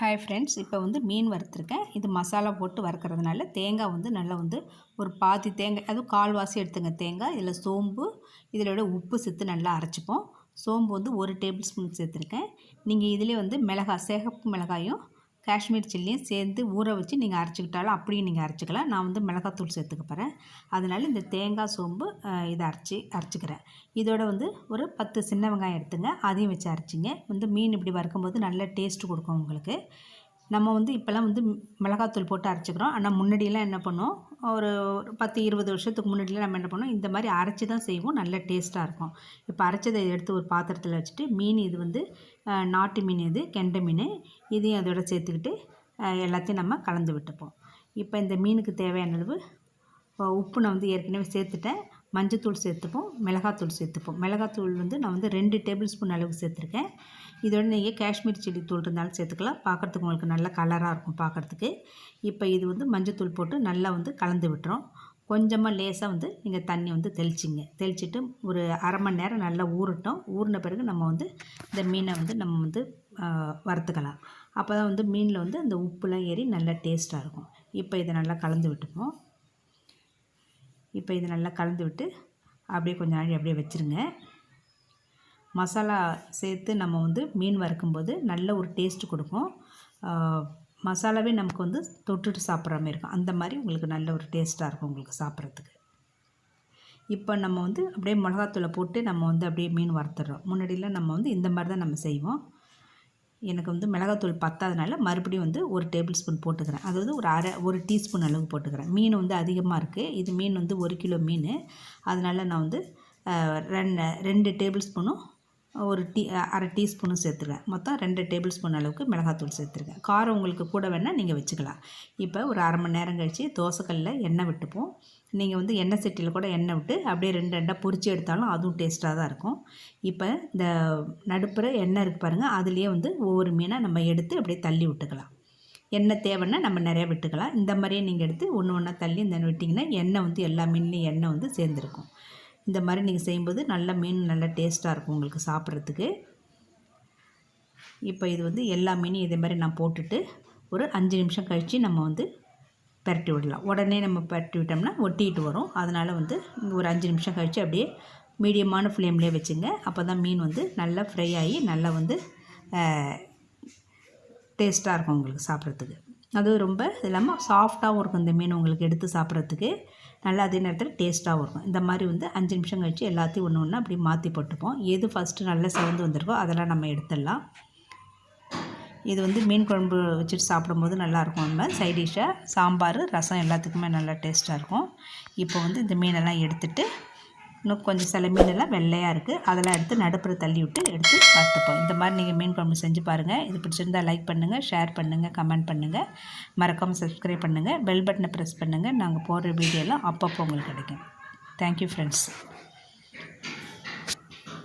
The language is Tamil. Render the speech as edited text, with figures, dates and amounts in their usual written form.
ஹாய் ஃப்ரெண்ட்ஸ், இப்போ வந்து மீன் வறுத்துருக்கேன். இது மசாலா போட்டு வறுக்கிறதுனால தேங்காய் வந்து நல்லா வந்து ஒரு பாதி தேங்காய், அதுவும் கால்வாசி எடுத்துங்க தேங்காய். இதில் சோம்பு, இதிலோட உப்பு சேர்த்து நல்லா அரைச்சிப்போம். சோம்பு வந்து 1 டேபிள் ஸ்பூன் சேர்த்துருக்கேன். நீங்கள் இதிலே வந்து மிளகாய், சிகப்பு மிளகாயும் காஷ்மீர் சில்லியும் சேர்ந்து ஊற வச்சு நீங்கள் அரைச்சிக்கிட்டாலும் அப்படியும் நீங்கள் அரைச்சிக்கலாம். நான் வந்து மிளகாத்தூள் சேர்த்துக்க போகிறேன். அதனால் இந்த தேங்காய், சோம்பு இதை அரைச்சிக்கிறேன். இதோட வந்து ஒரு 10 சின்ன வெங்காயம் எடுத்துங்க, அதையும் வச்சு அரைச்சிங்க. வந்து மீன் இப்படி வறுக்கும்போது நல்ல டேஸ்ட்டு கொடுக்கும் உங்களுக்கு. நம்ம வந்து இப்போல்லாம் வந்து மிளகாத்தூள் போட்டு அரைச்சிக்கிறோம். ஆனால் முன்னாடியெல்லாம் என்ன பண்ணோம், ஒரு 10-20 வருஷத்துக்கு முன்னாடிலாம் நம்ம என்ன பண்ணோம், இந்த மாதிரி அரைச்சி தான் செய்வோம். நல்ல டேஸ்ட்டாக இருக்கும். இப்போ அரைச்சதை எடுத்து ஒரு பாத்திரத்தில் வச்சுட்டு, மீன் இது வந்து நாட்டு மீன், இது கெண்டை மீன், இதையும் அதோட சேர்த்துக்கிட்டு எல்லாத்தையும் நம்ம கலந்து விட்டுப்போம். இப்போ இந்த மீனுக்கு தேவையான அளவு உப்பு நான் வந்து ஏற்கனவே சேர்த்துட்டேன். மஞ்சத்தூள் சேர்த்துப்போம், மிளகாத்தூள் சேர்த்துப்போம். மிளகாத்தூள் வந்து நான் வந்து 2 டேபிள் ஸ்பூன் அளவுக்கு சேர்த்துருக்கேன். இதோட நீங்கள் காஷ்மீர் சில்லி தூள் இருந்தாலும் சேர்த்துக்கலாம். பார்க்குறதுக்கு உங்களுக்கு நல்ல கலராக இருக்கும் பார்க்குறதுக்கு. இப்போ இது வந்து மஞ்சத்தூள் போட்டு நல்லா வந்து கலந்து விட்டுறோம். கொஞ்சமாக லேசாக வந்து நீங்கள் தண்ணி வந்து தெளிச்சிட்டு ஒரு அரை மணி நேரம் நல்லா ஊறட்டும். ஊறின பிறகு நம்ம வந்து இந்த மீனை வந்து நம்ம வந்து வறுத்துக்கலாம். அப்போ தான் வந்து மீனில் வந்து அந்த உப்புலாம் ஏறி நல்லா டேஸ்ட்டாக இருக்கும். இப்போ இதை நல்லா கலந்து விட்டுப்போம். இப்போ இது நல்லா கலந்து விட்டு அப்படியே கொஞ்சம் நாள் அப்படியே வச்சுருங்க. மசாலா சேர்த்து நம்ம வந்து மீன் வறுக்கும்போது நல்ல ஒரு டேஸ்ட்டு கொடுக்கும். மசாலாவே நமக்கு வந்து தொட்டுட்டு சாப்பிட்ற மாதிரி இருக்கும். அந்த மாதிரி உங்களுக்கு நல்ல ஒரு டேஸ்ட்டாக இருக்கும் உங்களுக்கு சாப்பிட்றதுக்கு. இப்போ நம்ம வந்து அப்படியே மிளகாத்தூளை போட்டு நம்ம வந்து அப்படியே மீன் வறுத்துடுறோம். முன்னாடியெலாம் நம்ம வந்து இந்த மாதிரி தான் நம்ம செய்வோம். எனக்கு வந்து மிளகாத்தூள் பத்தாதனால மறுபடியும் வந்து 1 டேபிள் ஸ்பூன் போட்டுக்கிறேன். அதாவது ஒரு டீஸ்பூன் அளவு போட்டுக்கிறேன். மீன் வந்து அதிகமாக இருக்குது. இது மீன் வந்து 1 கிலோ மீன். அதனால் நான் வந்து 2 டேபிள் ஸ்பூனும் அரை டீஸ்பூனும் சேர்த்துருவேன். மொத்தம் 2 டேபிள் ஸ்பூன் அளவுக்கு மிளகாத்தூள் சேர்த்துருக்கேன். காரம் உங்களுக்கு கூட வேணால் நீங்கள் வச்சுக்கலாம். இப்போ ஒரு அரை மணி நேரம் கழித்து தோசைக்கல்லில் எண்ணெய் விட்டுப்போம். நீங்கள் வந்து எண்ணெய் சட்டியில் கூட எண்ணெய் விட்டு அப்படியே 2 பொரித்து எடுத்தாலும் அதுவும் டேஸ்ட்டாக தான் இருக்கும். இப்போ இந்த நடுப்புற எண்ணெய் இருக்குது பாருங்கள், அதுலேயே வந்து ஒவ்வொரு மீனாக நம்ம எடுத்து அப்படியே தள்ளி விட்டுக்கலாம். எண்ணெய் தேவைன்னா நம்ம நிறையா விட்டுக்கலாம். இந்த மாதிரியே நீங்கள் எடுத்து ஒன்று ஒன்றா தள்ளி இந்த விட்டிங்கன்னா எண்ணெய் வந்து எல்லா மீன்லேயும் எண்ணெய் வந்து சேர்ந்துருக்கும். இந்த மாதிரி நீங்கள் செய்யும்போது நல்ல மீன் நல்லா டேஸ்ட்டாக இருக்கும் உங்களுக்கு சாப்பிட்றதுக்கு. இப்போ இது வந்து எல்லா மீனையும் இதே மாதிரி நான் போட்டுட்டு ஒரு 5 நிமிஷம் கழித்து நம்ம வந்து பரட்டி விடலாம். உடனே நம்ம பரட்டி விட்டோம்னா ஒட்டிகிட்டு வரும். அதனால் வந்து ஒரு 5 நிமிஷம் கழித்து அப்படியே மீடியமான ஃப்ளேம்லேயே வச்சுங்க. அப்போ தான் மீன் வந்து நல்லா ஃப்ரை ஆகி நல்லா வந்து டேஸ்ட்டாக இருக்கும் உங்களுக்கு சாப்பிட்றதுக்கு. அதுவும் ரொம்ப இல்லாமல் சாஃப்டாகவும் இருக்கும் இந்த மீன் உங்களுக்கு எடுத்து சாப்பிட்றதுக்கு. நல்லா அதே நேரத்தில் டேஸ்ட்டாகவும் இருக்கும். இந்த மாதிரி வந்து 5 நிமிஷம் கழித்து எல்லாத்தையும் ஒன்று ஒன்று அப்படி மாற்றி போட்டுப்போம். எது ஃபஸ்ட்டு நல்லா செவந்து வந்திருக்கோ அதெல்லாம் நம்ம எடுத்துடலாம். இது வந்து மீன் குழம்பு வச்சுட்டு சாப்பிடும்போது நல்லாயிருக்கும். நம்ம சைட் டிஷ்ஷாக சாம்பார், ரசம் எல்லாத்துக்குமே நல்லா டேஸ்ட்டாக இருக்கும். இப்போ வந்து இந்த மீனெல்லாம் எடுத்துகிட்டு, இன்னும் கொஞ்சம் சில மீனெல்லாம் வெள்ளையாக இருக்குது, அதெல்லாம் எடுத்து நடுப்புற தள்ளி விட்டு எடுத்து வறுத்துப்போம். இந்த மாதிரி நீங்கள் மீன் குழம்பு செஞ்சு பாருங்கள். இது பிடிச்சிருந்தால் லைக் பண்ணுங்கள், ஷேர் பண்ணுங்கள், கமெண்ட் பண்ணுங்கள், மறக்காமல் சப்ஸ்கிரைப் பண்ணுங்கள், பெல் பட்டனை ப்ரெஸ் பண்ணுங்கள். நாங்கள் போடுற வீடியோலாம் அப்பப்போ உங்களுக்கு கிடைக்கும். Thank you friends.